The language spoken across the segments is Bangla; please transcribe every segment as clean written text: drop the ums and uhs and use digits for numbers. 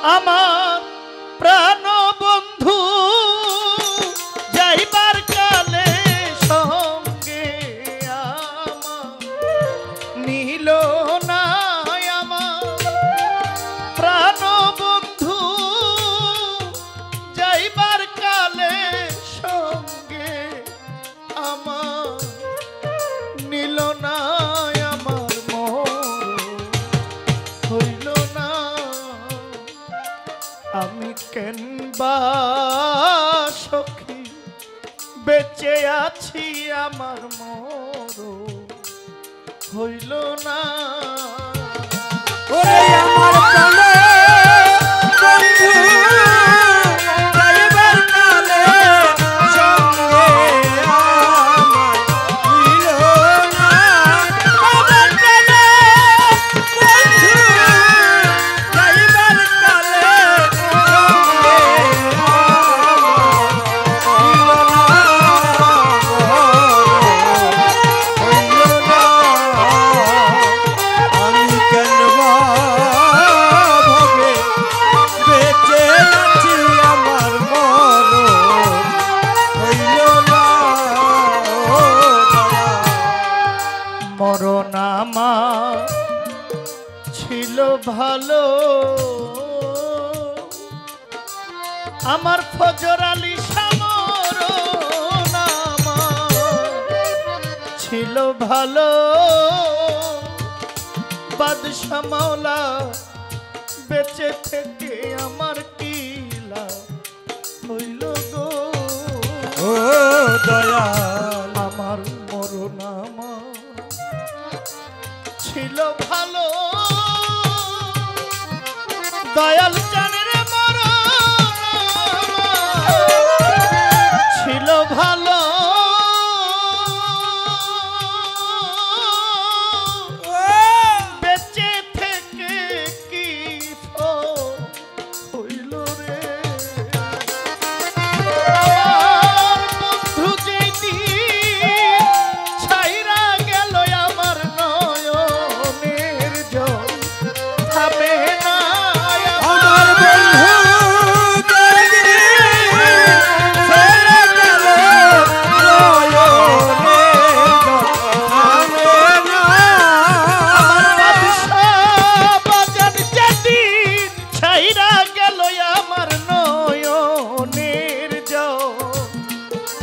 আমার প্রাণ বন্ধু যাইবার কালে সঙ্গে আমার নীল না আমার প্রাণ বন্ধু যাইবার কালে সঙ্গে আমার নীল না আমার মরণ হইল না আমি কেন বা সখী বেঁচে আছি আমার মরণ হইল না ওরে আমার প্রাণে বন্ধু যাইবার কালে সঙ্গে আমার নীল না আমার প্রাণে বন্ধু যাইবার কালে সঙ্গে মরণ আমার ছিল ভালো আমার ফজর আলী মরণ আমার ছিল ভালো বাদশা মাওলা বেঁচে থেকে আমার কি লাভ হইল গো ও দয়াল আমার মরণ আমার ছিল ভালো দয়াল জানের মরণ ছিল ভালো বেঁচে থেকে কি হইল রে আমার বন্ধু যেদিন ছাইরা গেল আমার নয়নের জল থামে না আমার বন্ধু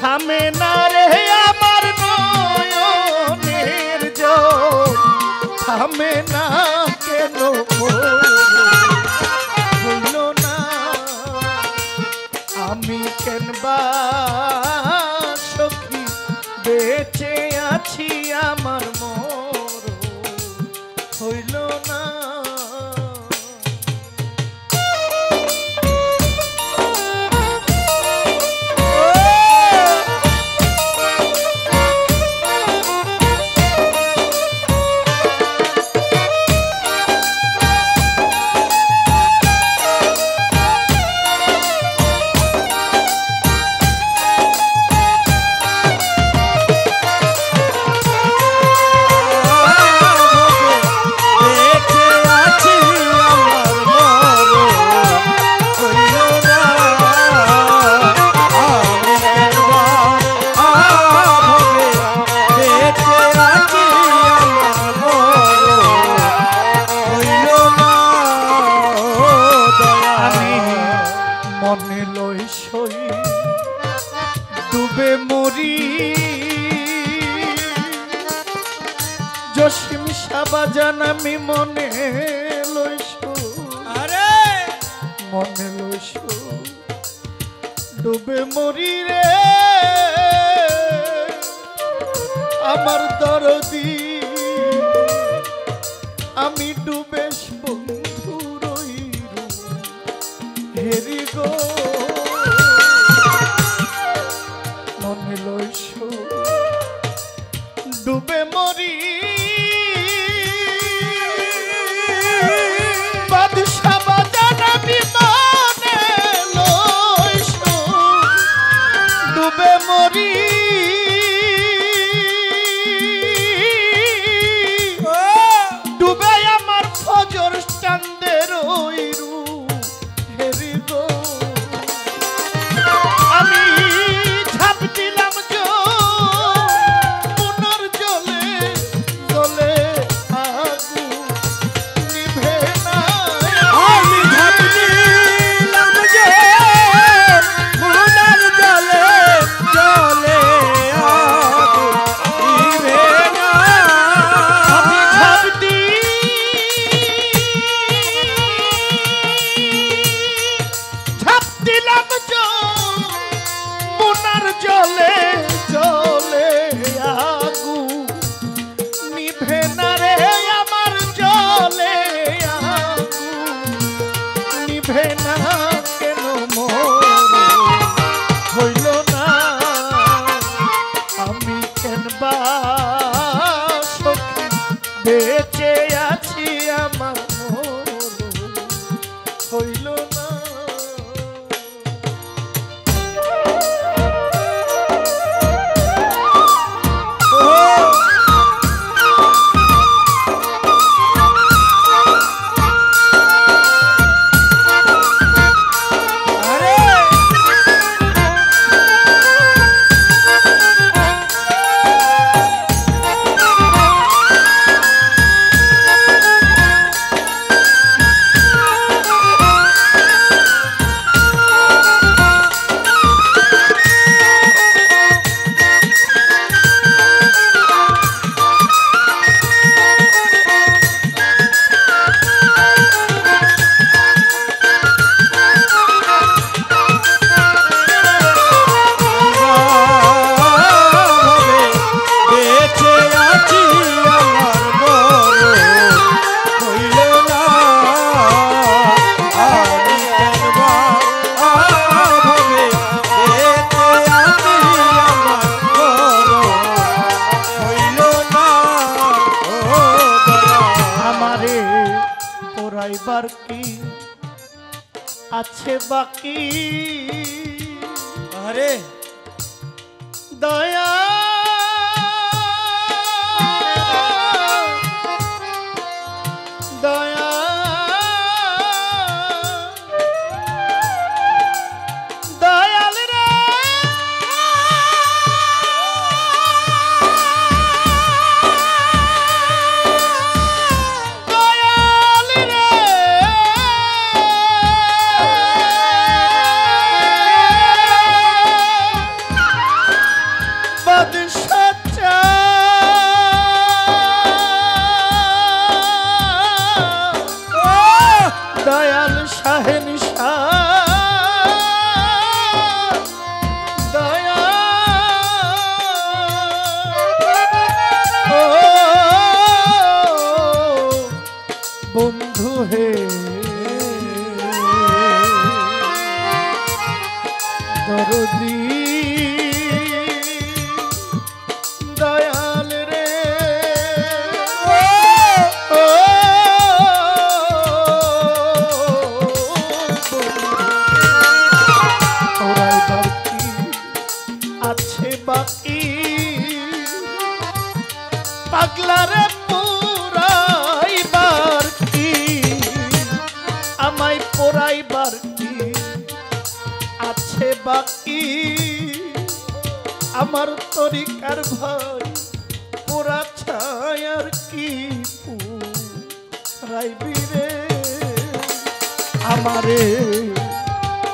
থামে না রে আমার নয়নের জল থামে না কেন হইল না আমি কেন বা সখী বেঁচে আছি আমার মরণ হইল না ডুবে মরি জসিম সাবাজান আমি মনে লইছো আরে মনে লইছো ডুবে মরি রে আমার দরদি আমি ডুবেশ বন্ধু রইরু হেরি গো মনে লইছো ডুবে মরি বাদশা বাজান আমি মনে লইছো ডুবে মরি ডুবে আমার ফজর চাঁদের ওই রূপ নিভে না কেন মোর হইল না আমি কেনবা সখী বেঁচে আছি আমার মোর হইল না পোড়াইবার কি আছে বাকি আরে দয়া দয়া দয়াল রে দয়াল রে বাদশা দয়াল শাহেন দয়া ও বন্ধু হে দরদি দয়াল রে ও পোড়াইবার কি আছে বাকি পাগলারে পোড়াইবার কি আমায় পোড়াইবার কি আছে বাকি আমার তরিকার ভাই পোড়া ছায়ার কি রাইবি রে আমারে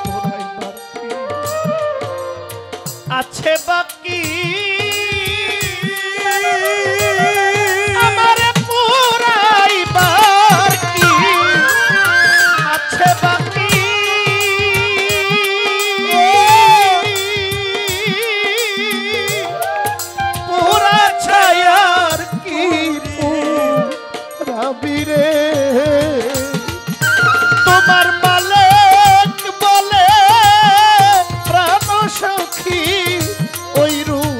পোড়াইবার কি আছে বাকি আমারে পোড়াইবার কি আছে বাকি পোড়া ছায়ার কি রাবি রে তোমার মালিক বলে প্রাণ সখী ওই রূপ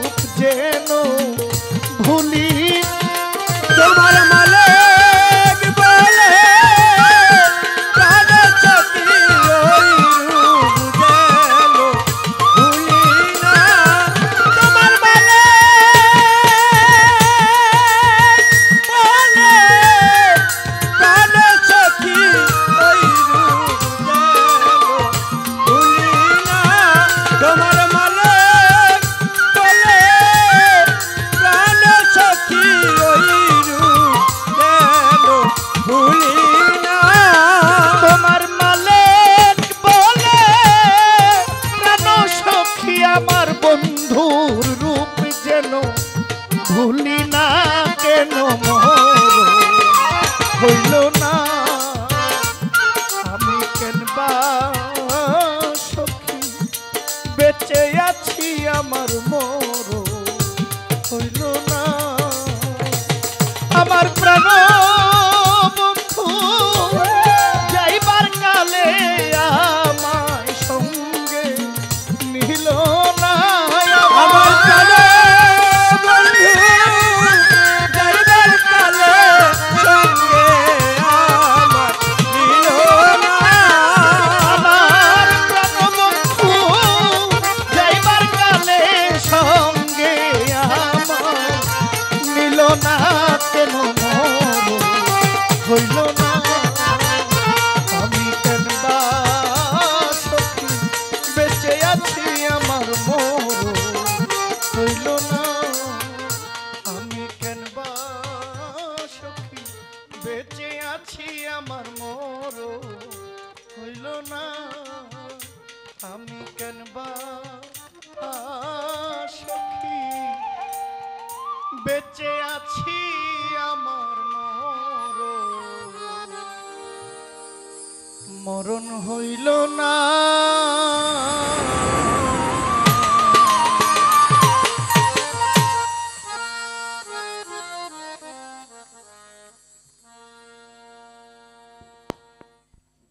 না আমি কেন বা সখী বেঁচে আছি আমার মরণ হইল না